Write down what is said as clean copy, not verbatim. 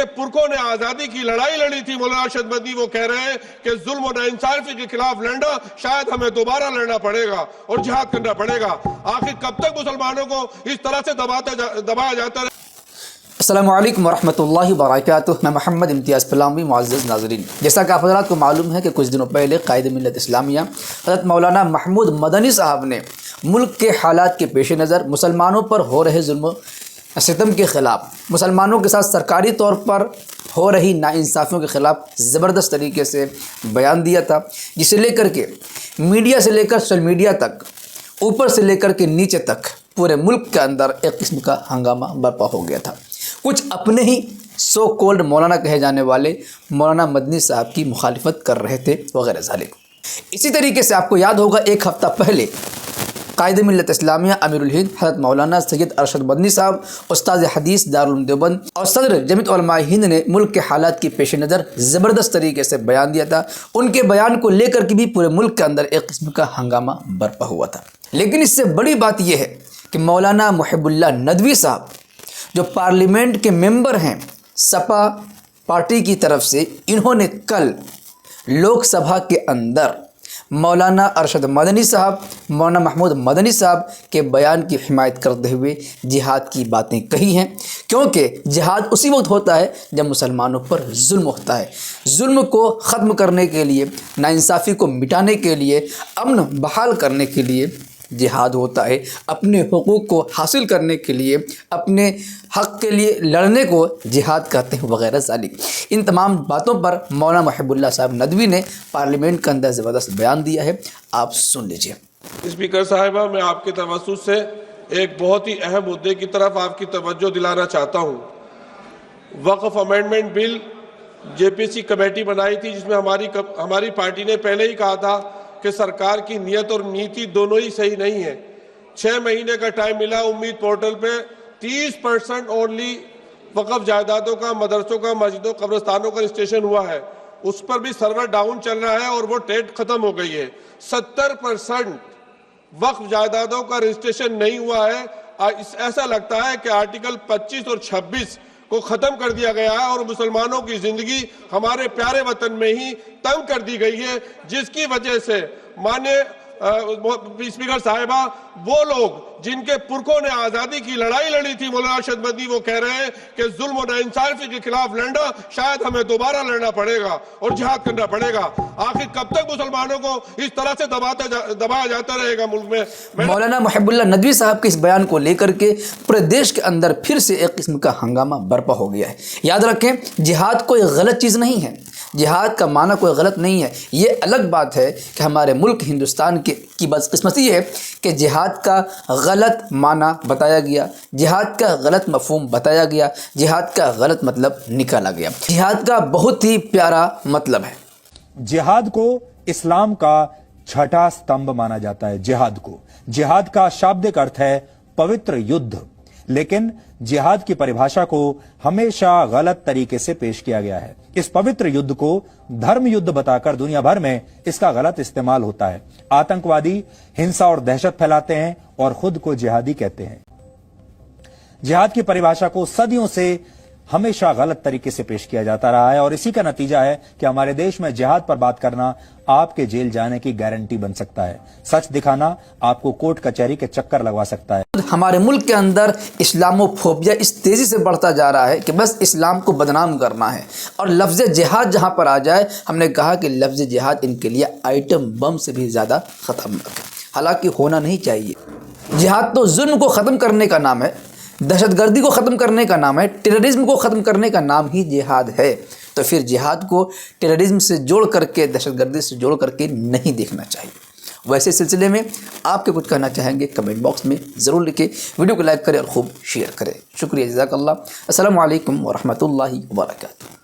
کے پرکھوں نے آزادی کی لڑائی لڑی تھی مولانا ارشد مدنی، وہ کہہ رہے ہیں کہ ظلم و ناانصافی کے خلاف لڑنا شاید ہمیں دوبارہ لڑنا پڑے گا اور جہاد کرنا پڑے گا۔ آخر کب تک مسلمانوں کو اس طرح سے دبایا جاتا ہے؟ السلام علیکم ورحمۃ اللہ وبرکاتہ۔ میں محمد امتیاز پلاوی۔ معزز ناظرین، جیسا کہ آپ حضرات کو معلوم ہے کہ کچھ دنوں پہلے قائد ملت اسلامیہ حضرت مولانا محمود مدنی صاحب نے ملک کے حالات کے پیش نظر مسلمانوں پر ہو رہے ظلم و ستم کے خلاف، مسلمانوں کے ساتھ سرکاری طور پر ہو رہی ناانصافیوں کے خلاف زبردست طریقے سے بیان دیا تھا، جسے لے کر کے میڈیا سے لے کر سوشل میڈیا تک، اوپر سے لے کر کے نیچے تک پورے ملک کے اندر ایک قسم کا ہنگامہ برپا ہو گیا تھا۔ کچھ اپنے ہی سو کولڈ مولانا کہے جانے والے مولانا مدنی صاحب کی مخالفت کر رہے تھے وغیرہ ذالک۔ اسی طریقے سے آپ کو یاد ہوگا ایک ہفتہ پہلے قائد ملت اسلامیہ امیر الہند حضرت مولانا سید ارشد مدنی صاحب استاد حدیث دارالعلوم دیوبند اور صدر جمعیت علماء ہند نے ملک کے حالات کے پیش نظر زبردست طریقے سے بیان دیا تھا۔ ان کے بیان کو لے کر کے بھی پورے ملک کے اندر ایک قسم کا ہنگامہ برپا ہوا تھا۔ لیکن اس سے بڑی بات یہ ہے کہ مولانا محب اللہ ندوی صاحب جو پارلیمنٹ کے ممبر ہیں سپا پارٹی کی طرف سے، انہوں نے کل لوک سبھا کے اندر مولانا ارشد مدنی صاحب، مولانا محمود مدنی صاحب کے بیان کی حمایت کرتے ہوئے جہاد کی باتیں کہی ہیں، کیونکہ جہاد اسی وقت ہوتا ہے جب مسلمانوں پر ظلم ہوتا ہے۔ ظلم کو ختم کرنے کے لیے، ناانصافی کو مٹانے کے لیے، امن بحال کرنے کے لیے جہاد ہوتا ہے۔ اپنے حقوق کو حاصل کرنے کے لیے، اپنے حق کے لیے لڑنے کو جہاد کہتے ہیں وغیرہ ذالک۔ ان تمام باتوں پر مولانا محب اللہ صاحب ندوی نے پارلیمنٹ کے اندر زبردست بیان دیا ہے، آپ سن لیجئے۔ اسپیکر صاحبہ، میں آپ کے توسط سے ایک بہت ہی اہم مدعے کی طرف آپ کی توجہ دلانا چاہتا ہوں۔ وقف امینڈمنٹ بل جے پی سی کمیٹی بنائی تھی، جس میں ہماری پارٹی نے پہلے ہی کہا تھا کہ سرکار کی نیت اور نیتی دونوں ہی صحیح نہیں ہے۔ 6 مہینے کا ٹائم ملا، امید پورٹل پہ 30% اونلی وقف جائیدادوں کا، مدرسوں کا، مسجدوں، قبرستانوں کا رجسٹریشن ہوا ہے۔ اس پر بھی سرور ڈاؤن چل رہا ہے اور وہ ڈیٹ ختم ہو گئی ہے۔ 70% وقف جائیدادوں کا رجسٹریشن نہیں ہوا ہے۔ ایسا لگتا ہے کہ آرٹیکل 25 اور 26 کو ختم کر دیا گیا ہے اور مسلمانوں کی زندگی ہمارے پیارے وطن میں ہی تنگ کر دی گئی ہے، جس کی وجہ سے مانیہ اسپیکر صاحبہ، وہ لوگ جن کے پرکھوں نے آزادی کی لڑائی لڑی تھی مولانا ارشد مدنی، وہ کہہ رہے ہیں کہ ظلم و ناانصافی کے خلاف لڑنا شاید ہمیں دوبارہ لڑنا پڑے گا اور جہاد کرنا پڑے گا۔ آخر کب تک مسلمانوں کو اس طرح سے دبایا جاتا رہے گا ملک میں؟ مولانا محب اللہ ندوی صاحب کے اس بیان کو لے کر کے پورے دیش کے اندر پھر سے ایک قسم کا ہنگامہ برپا ہو گیا ہے۔ یاد رکھیں، جہاد کوئی غلط چیز نہیں ہے، جہاد کا معنی کوئی غلط نہیں ہے۔ یہ الگ بات ہے کہ ہمارے ملک ہندوستان کی بدقسمتی یہ ہے کہ جہاد کا غلط معنی بتایا گیا، جہاد کا غلط مفہوم بتایا گیا، جہاد کا غلط مطلب نکالا گیا۔ جہاد کا بہت ہی پیارا مطلب ہے۔ جہاد کو اسلام کا چھٹا ستمبھ مانا جاتا ہے۔ جہاد کا شابدک ارتھ ہے پوتر یدھ، لیکن جہاد کی پریبھاشا کو ہمیشہ غلط طریقے سے پیش کیا گیا ہے۔ اس پوتر یدھ کو دھرم یدھ بتا کر دنیا بھر میں اس کا غلط استعمال ہوتا ہے۔ آتنکوادی ہنسا اور دہشت پھیلاتے ہیں اور خود کو جہادی کہتے ہیں۔ جہاد کی پریبھاشا کو صدیوں سے ہمیشہ غلط طریقے سے پیش کیا جاتا رہا ہے اور اسی کا نتیجہ ہے کہ ہمارے دیش میں جہاد پر بات کرنا آپ کے جیل جانے کی گارنٹی بن سکتا ہے۔ سچ دکھانا آپ کو کورٹ کچہری کے چکر لگوا سکتا ہے۔ ہمارے ملک کے اندر اسلامو فوبیا اس تیزی سے بڑھتا جا رہا ہے کہ بس اسلام کو بدنام کرنا ہے، اور لفظ جہاد جہاں پر آ جائے، ہم نے کہا کہ لفظ جہاد ان کے لیے آئٹم بم سے بھی زیادہ خطرناک ہے، حالانکہ ہونا نہیں چاہیے۔ جہاد تو ظلم کو ختم کرنے کا نام ہے، دہشت گردی کو ختم کرنے کا نام ہے، ٹیررزم کو ختم کرنے کا نام ہی جہاد ہے۔ تو پھر جہاد کو ٹیررزم سے جوڑ کر کے، دہشت گردی سے جوڑ کر کے نہیں دیکھنا چاہیے۔ ویسے سلسلے میں آپ کے کچھ کہنا چاہیں گے کمنٹ باکس میں ضرور لکھیں، ویڈیو کو لائک کریں اور خوب شیئر کریں۔ شکریہ، جزاک اللہ۔ السلام علیکم ورحمۃ اللہ وبرکاتہ۔